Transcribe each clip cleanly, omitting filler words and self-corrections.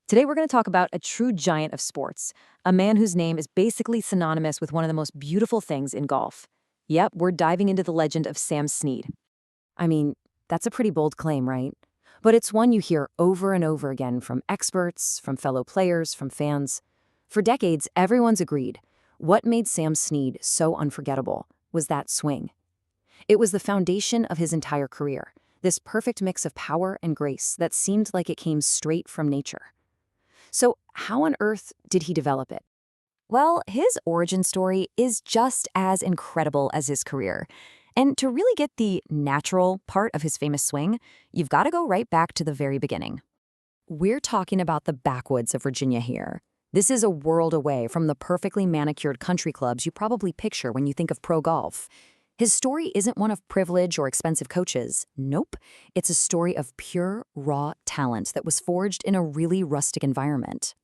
Today, we're going to talk about a true giant of sports, a man whose name is basically synonymous with one of the most beautiful things in golf. Yep, we're diving into the legend of Sam Snead. I mean, that's a pretty bold claim, right? But it's one you hear over and over again from experts, from fellow players, from fans. For decades, everyone's agreed. What made Sam Snead so unforgettable was that swing. It was the foundation of his entire career, this perfect mix of power and grace that seemed like it came straight from nature. So, how on earth did he develop it? Well, his origin story is just as incredible as his career. And to really get the natural part of his famous swing, you've got to go right back to the very beginning. We're talking about the backwoods of Virginia here. This is a world away from the perfectly manicured country clubs you probably picture when you think of pro golf. His story isn't one of privilege or expensive coaches. Nope. It's a story of pure, raw talent that was forged in a really rustic environment.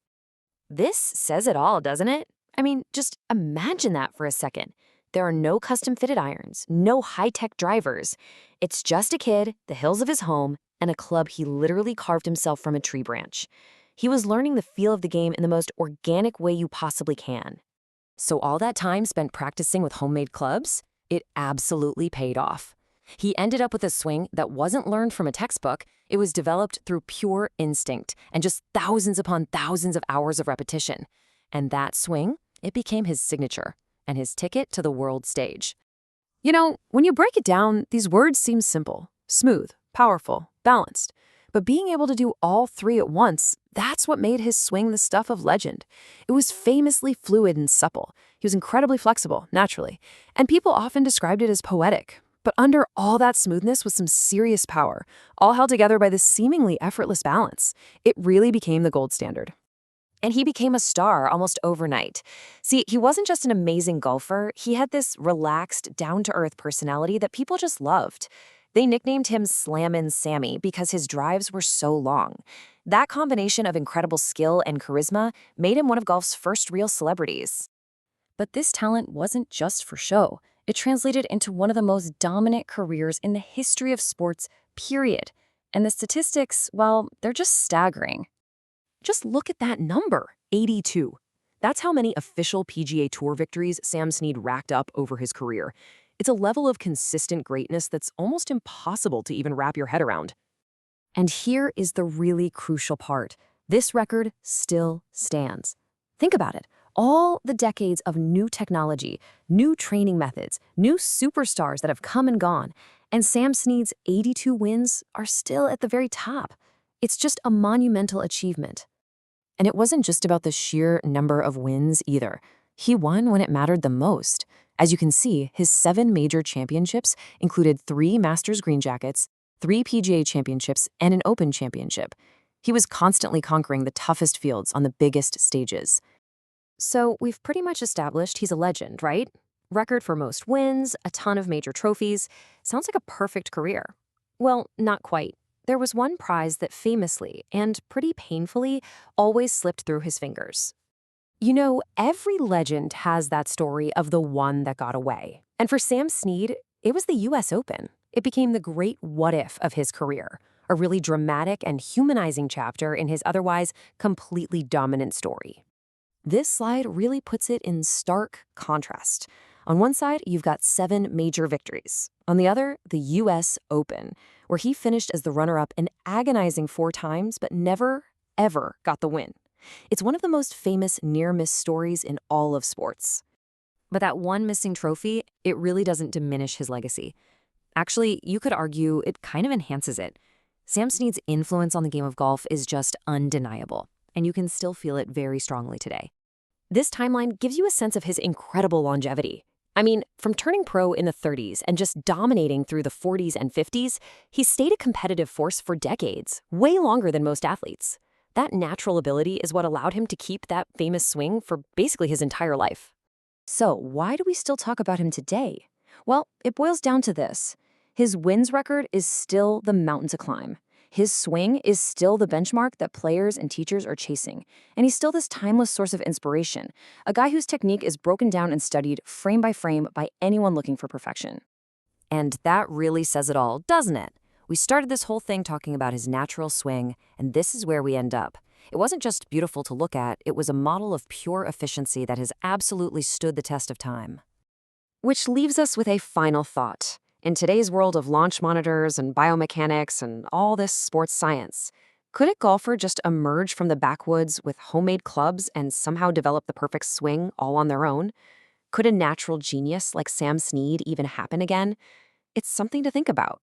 This says it all, doesn't it? I mean, just imagine that for a second. There are no custom-fitted irons, no high-tech drivers. It's just a kid, the hills of his home, and a club he literally carved himself from a tree branch. He was learning the feel of the game in the most organic way you possibly can. So all that time spent practicing with homemade clubs? It absolutely paid off. He ended up with a swing that wasn't learned from a textbook. It was developed through pure instinct and just thousands upon thousands of hours of repetition. And that swing, it became his signature and his ticket to the world stage. You know, when you break it down, these words seem simple, smooth, powerful, balanced. But being able to do all three at once, that's what made his swing the stuff of legend. It was famously fluid and supple. He was incredibly flexible, naturally, and people often described it as poetic. But under all that smoothness was some serious power, all held together by this seemingly effortless balance. It really became the gold standard. And he became a star almost overnight. See, he wasn't just an amazing golfer, he had this relaxed, down-to-earth personality that people just loved. They nicknamed him Slammin' Sammy because his drives were so long. That combination of incredible skill and charisma made him one of golf's first real celebrities. But this talent wasn't just for show. It translated into one of the most dominant careers in the history of sports, period. And the statistics, well, they're just staggering. Just look at that number, 82. That's how many official PGA Tour victories Sam Snead racked up over his career. It's a level of consistent greatness that's almost impossible to even wrap your head around. And here is the really crucial part. This record still stands. Think about it. All the decades of new technology, new training methods, new superstars that have come and gone, and Sam Snead's 82 wins are still at the very top. It's just a monumental achievement. And it wasn't just about the sheer number of wins either. He won when it mattered the most. As you can see, his 7 major championships included 3 Masters Green Jackets, 3 PGA Championships, and an Open Championship. He was constantly conquering the toughest fields on the biggest stages. So we've pretty much established he's a legend, right? Record for most wins, a ton of major trophies. Sounds like a perfect career. Well, not quite. There was one prize that famously, and pretty painfully, always slipped through his fingers. You know, every legend has that story of the one that got away. And for Sam Snead, it was the US Open. It became the great what-if of his career, a really dramatic and humanizing chapter in his otherwise completely dominant story. This slide really puts it in stark contrast. On one side, you've got 7 major victories. On the other, the US Open, where he finished as the runner-up an agonizing 4 times, but never, ever got the win. It's one of the most famous near-miss stories in all of sports. But that one missing trophy, it really doesn't diminish his legacy. Actually, you could argue it kind of enhances it. Sam Snead's influence on the game of golf is just undeniable, and you can still feel it very strongly today. This timeline gives you a sense of his incredible longevity. I mean, from turning pro in the 30s and just dominating through the 40s and 50s, he stayed a competitive force for decades, way longer than most athletes. That natural ability is what allowed him to keep that famous swing for basically his entire life. So why do we still talk about him today? Well, it boils down to this. His wins record is still the mountain to climb. His swing is still the benchmark that players and teachers are chasing. And he's still this timeless source of inspiration, a guy whose technique is broken down and studied frame by frame by anyone looking for perfection. And that really says it all, doesn't it? We started this whole thing talking about his natural swing, and this is where we end up. It wasn't just beautiful to look at, it was a model of pure efficiency that has absolutely stood the test of time. Which leaves us with a final thought. In today's world of launch monitors and biomechanics and all this sports science, could a golfer just emerge from the backwoods with homemade clubs and somehow develop the perfect swing all on their own? Could a natural genius like Sam Snead even happen again? It's something to think about.